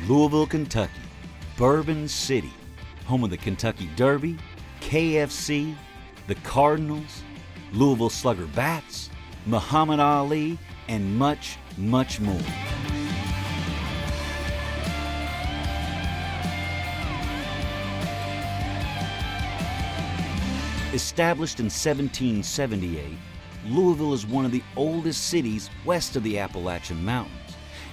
Louisville, Kentucky, Bourbon City, home of the Kentucky Derby, KFC, the Cardinals, Louisville Slugger Bats, Muhammad Ali, and much, much more. Established in 1778, Louisville is one of the oldest cities west of the Appalachian Mountains.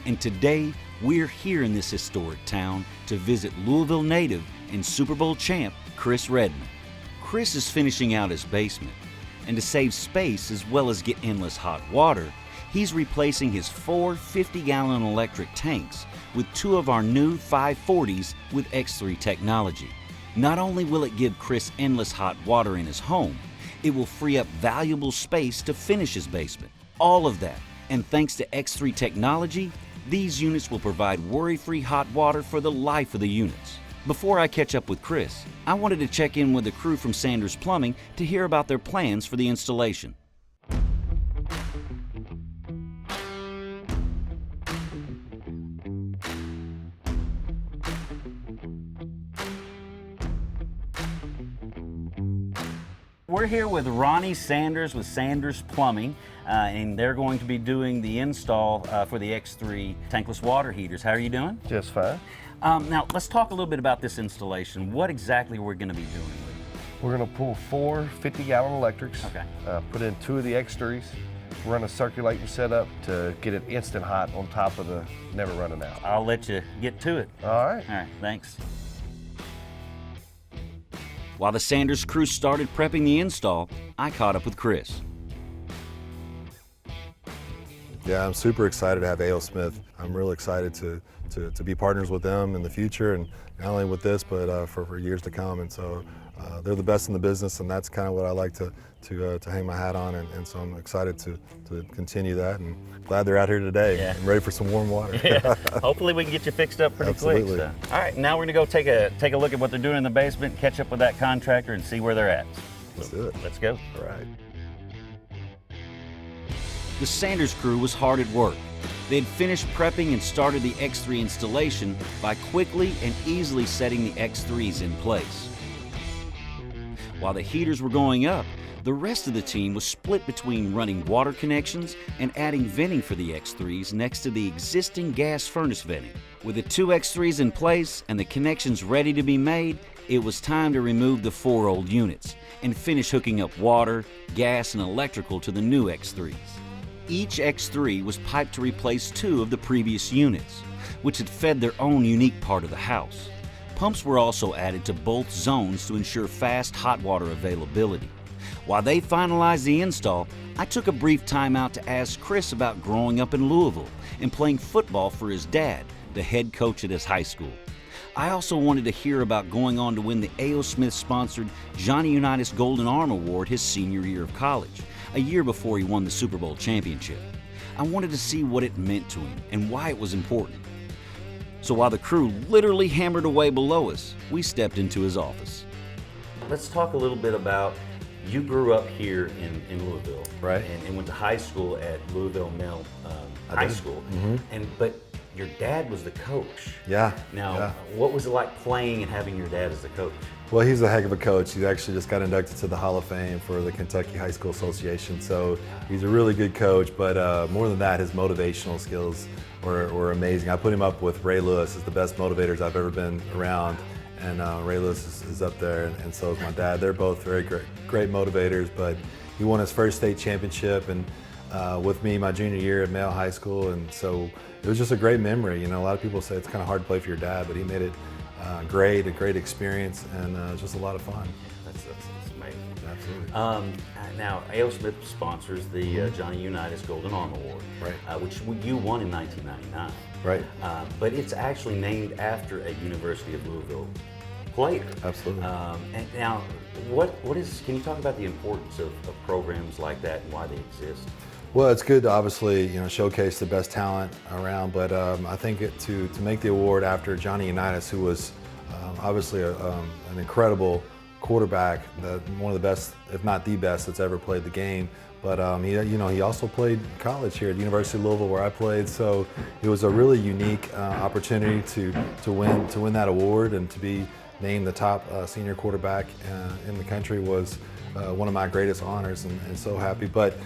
And today, we're here in this historic town to visit Louisville native and Super Bowl champ Chris Redman. Chris is finishing out his basement, and to save space as well as get endless hot water, he's replacing his 4 50-gallon electric tanks with 2 of our new 540s with X3 technology. Not only will it give Chris endless hot water in his home, it will free up valuable space to finish his basement. All of that, and thanks to X3 technology, these units will provide worry-free hot water for the life of the units. Before I catch up with Chris, I wanted to check in with the crew from Sanders Plumbing to hear about their plans for the installation. We're here with Ronnie Sanders with Sanders Plumbing, and they're going to be doing the install for the X3 tankless water heaters. How are you doing? Just fine. Now, let's talk a little bit about this installation. What exactly we're going to be doing with it? We're going to pull 4 50-gallon electrics, Okay. Put in 2 of the X3s, run a circulating setup to get it instant hot on top of the never running out. I'll let you get to it. All right. All right, thanks. While the Sanders crew started prepping the install, I caught up with Chris. Yeah, I'm super excited to have A.O. Smith. I'm really excited to be partners with them in the future, and not only with this, but for years to come. And so they're the best in the business, and that's kind of what I like to hang my hat on. And so I'm excited to continue that, and glad they're out here today and ready for some warm water. Yeah. Hopefully we can get you fixed up pretty quick. So. All right, now we're gonna go take a look at what they're doing in the basement, catch up with that contractor, and see where they're at. Let's do it. Let's go. All right. The Sanders crew was hard at work. They had finished prepping and started the X3 installation by quickly and easily setting the X3s in place. While the heaters were going up, the rest of the team was split between running water connections and adding venting for the X3s next to the existing gas furnace venting. With the 2 X3s in place and the connections ready to be made, it was time to remove the 4 old units and finish hooking up water, gas, and electrical to the new X3s. Each X3 was piped to replace 2 of the previous units, which had fed their own unique part of the house. Pumps were also added to both zones to ensure fast hot water availability. While they finalized the install, I took a brief time out to ask Chris about growing up in Louisville and playing football for his dad, the head coach at his high school. I also wanted to hear about going on to win the A.O. Smith-sponsored Johnny Unitas Golden Arm Award his senior year of college, a year before he won the Super Bowl championship. I wanted to see what it meant to him and why it was important. So while the crew literally hammered away below us, we stepped into his office. Let's talk a little bit about, you grew up here in Louisville, right? And went to high school at Louisville Male High School. Mm-hmm. But your dad was the coach. Yeah. Now, what was it like playing and having your dad as the coach? Well, he's a heck of a coach. He actually just got inducted to the Hall of Fame for the Kentucky High School Association. So he's a really good coach, but more than that, his motivational skills were amazing. I put him up with Ray Lewis as the best motivators I've ever been around. And Ray Lewis is up there, and so is my dad. They're both very great motivators, but he won his first state championship and with me my junior year at Male High School, and so it was just a great memory. You know, a lot of people say it's kind of hard to play for your dad, but he made it a great experience, and it was just a lot of fun. That's amazing. Absolutely. Now, A.O. Smith sponsors the Johnny Unitas Golden Arm Award, right? Which you won in 1999. Right. But it's actually named after a University of Louisville player. Absolutely. And now, can you talk about the importance of programs like that and why they exist? Well, it's good to obviously, showcase the best talent around, but I think to make the award after Johnny Unitas, who was obviously an incredible quarterback, one of the best, if not the best, that's ever played the game, But he also played college here at the University of Louisville, where I played. So it was a really unique opportunity to win that award, and to be named the top senior quarterback in the country was one of my greatest honors, and so happy. But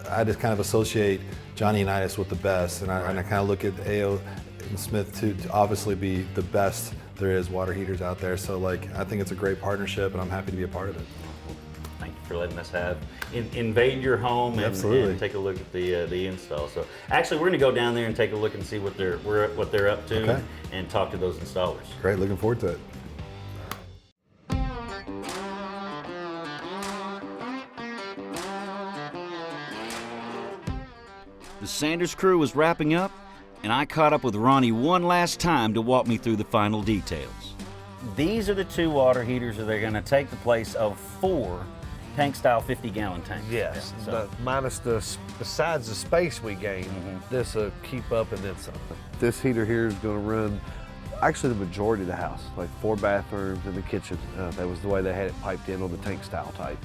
I just kind of associate Johnny Unitas with the best, and I kind of look at A.O. Smith to obviously be the best there is water heaters out there. So I think it's a great partnership, and I'm happy to be a part of it. Thank you for letting us invade your home and take a look at the install. So actually, we're going to go down there and take a look and see what they're up to, okay, and talk to those installers. Great, looking forward to it. The Sanders crew was wrapping up, and I caught up with Ronnie one last time to walk me through the final details. These are the 2 water heaters that are going to take the place of 4 tank-style 50-gallon tanks. Yes, Yeah, so. but minus besides the space we gain, this will keep up and then something. This heater here is going to run actually the majority of the house, like 4 bathrooms and the kitchen. That was the way they had it piped in on the tank-style type.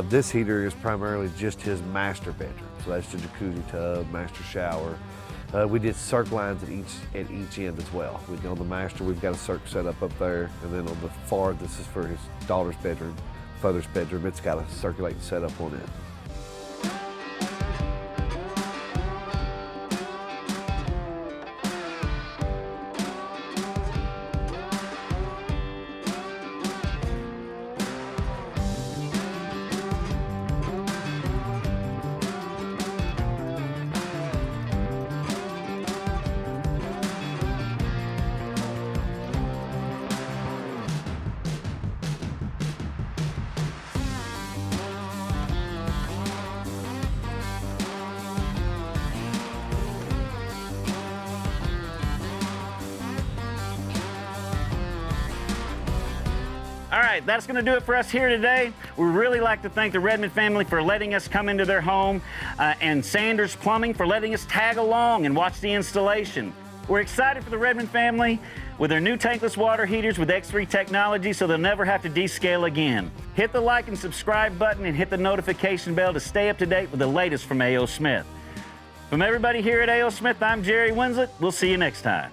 This heater is primarily just his master bedroom, so that's the jacuzzi tub, master shower. We did circ lines at each end as well. On the master, we've got a circ set up there, and then on the far, this is for his daughter's bedroom, father's bedroom. It's got a circulating setup on it. All right, that's going to do it for us here today. We really like to thank the Redman family for letting us come into their home, and Sanders Plumbing for letting us tag along and watch the installation. We're excited for the Redman family with their new tankless water heaters with X3 technology, so they'll never have to descale again. Hit the like and subscribe button and hit the notification bell to stay up to date with the latest from A.O. Smith. From everybody here at A.O. Smith, I'm Jerry Winslet. We'll see you next time.